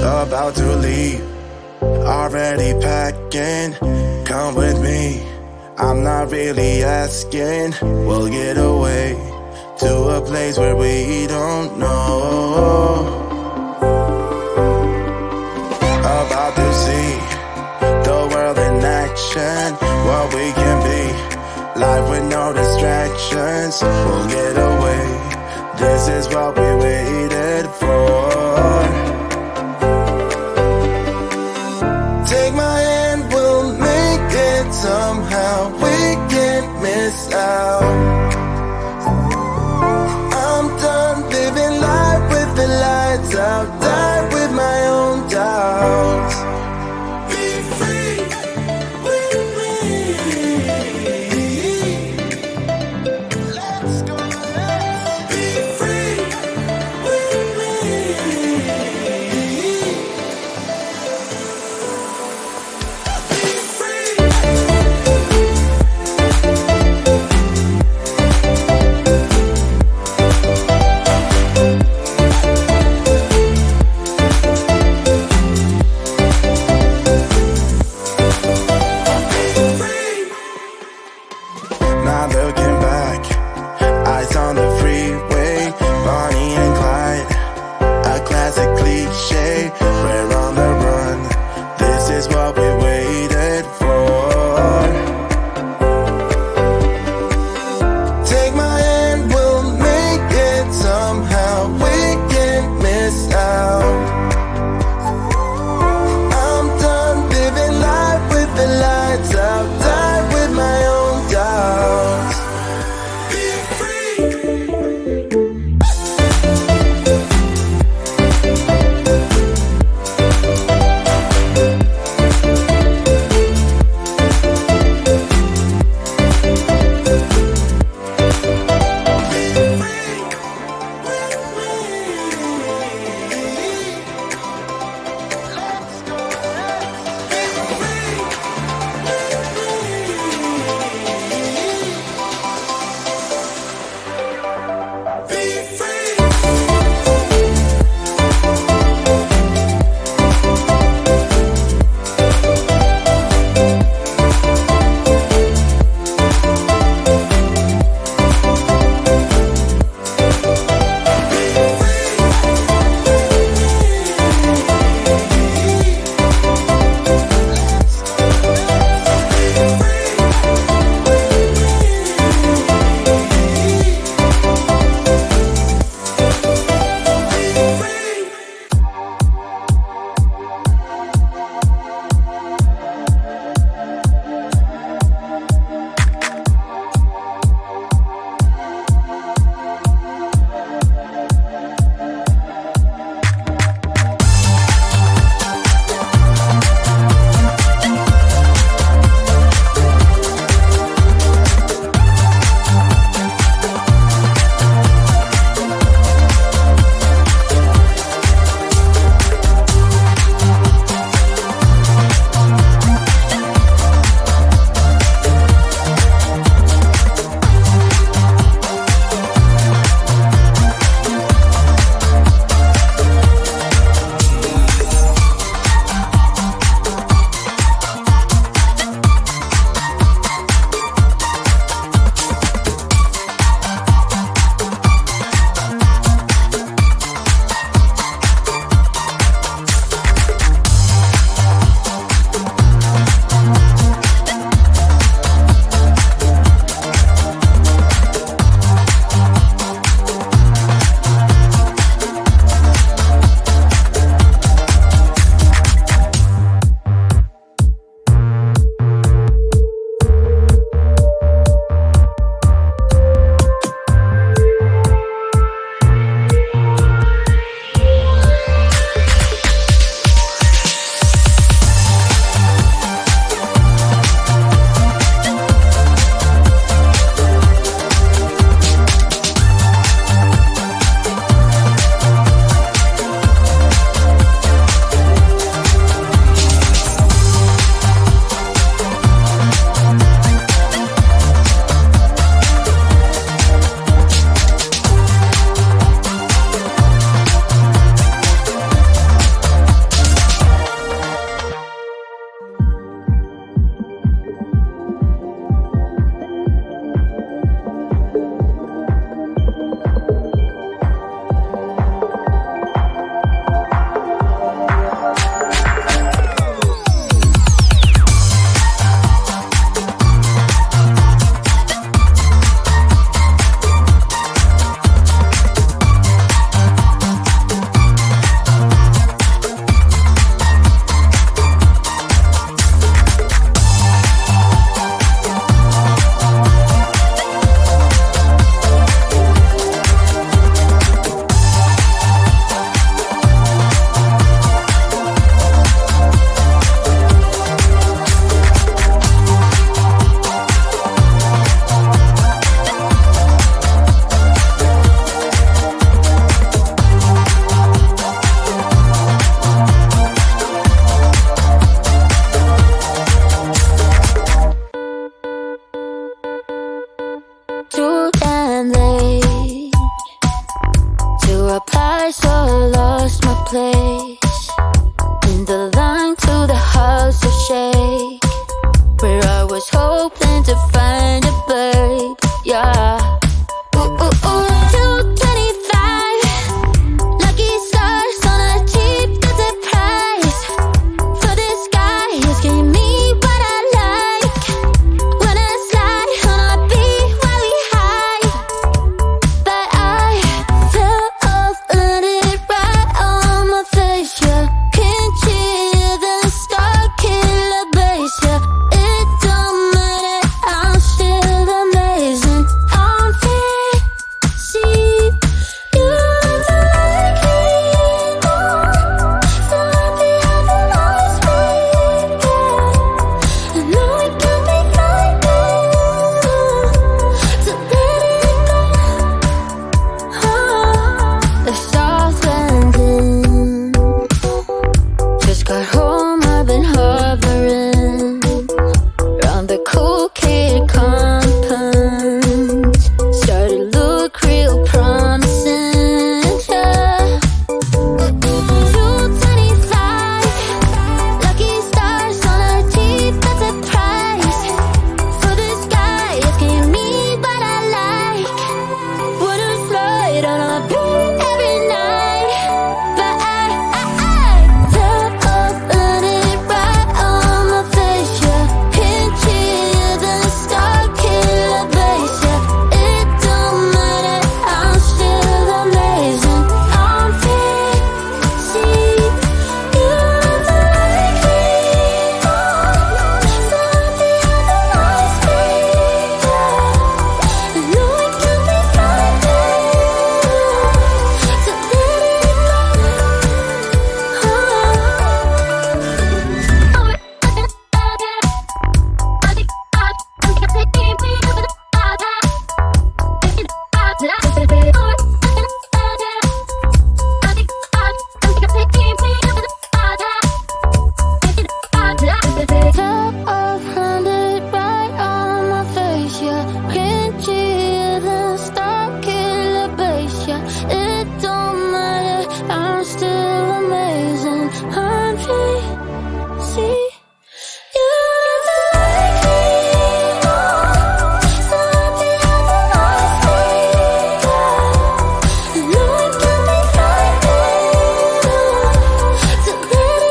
about to leave, already packing. Come with me, I'm not really asking. We'll get away to a place where we don't know. About to see the world in action, what we can be, life with no distractions. We'll get away, this is what we waited for. Take my hand, we'll make it somehow. We can't miss out. I'm done living life with the lights out, die with my own doubts. Be free with me. Let's go. Be free with me. Not looking back, eyes on the freeway, Bonnie and Clyde, a classic cliche. We're on the run, this is what we waited for. Take my hand, we'll make it somehow. We can't miss out. I'm done living life with the lights out, die with my own doubts. Be free. in the line to the house of shake, where I was hoping to find a babe, yeah. Ooh, ooh, ooh, 225, lucky stars on a cheap visit price. For this guy who's giving me what I like. When I slide on a beat while we high, but I fell off, let it right on my face, yeah. Can't hear the star killer bass, yeah. It don't matter, I'm still amazing. I'm free, see, you don't like me anymore. So happy I can always be, yeah. I know it can be frightening to let it go. The stars landing, just got home, I've been hovering round the cool kid compound. Started to look real promising, yeah. 225, lucky stars on a cheap visit price. For this guy asking me what I like. Wanna slide on a beat every night, but I fell off, let it right on my face, yeah. Can't hear the star killer bass, yeah. It don't matter, I'm still amazing. I'm free, see, you don't like me anymore. So happy I can always be, yeah. I know it can be frightening to let it top of landed right on my face, yeah. Can't hear the star killer bass, yeah. It don't matter, I'm still amazing. I'm free, see, you don't like me anymore. So happy I can always be, yeah. I know it can be frightening to let it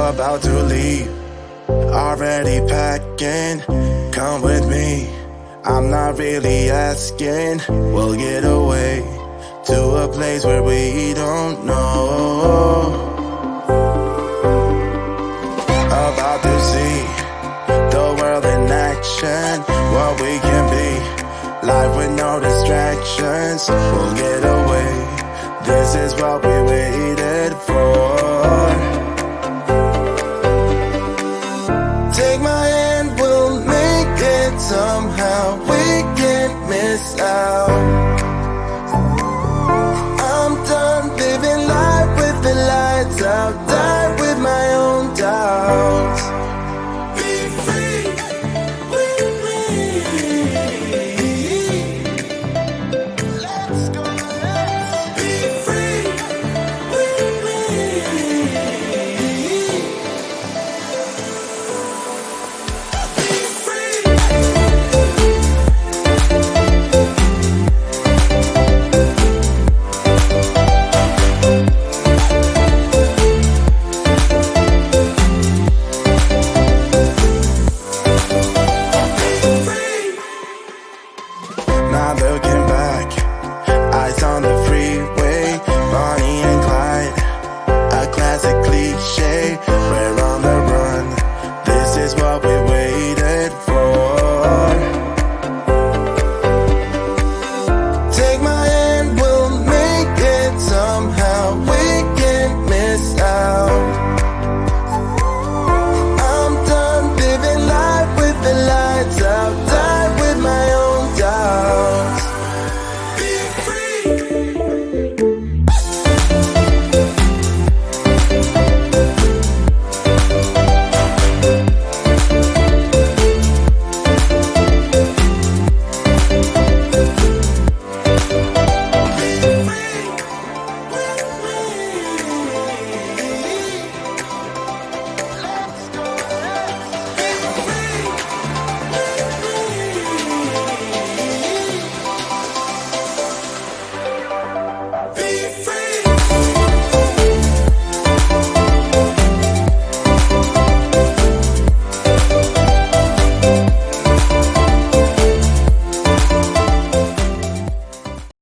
About to leave, already packing. Come with me, I'm not really asking. We'll get away to a place where we don't know. About to see the world in action, what we can be, life with no distractions. We'll get away, this is what we waited for. Take my hand, we'll make it somehow. We can't miss out.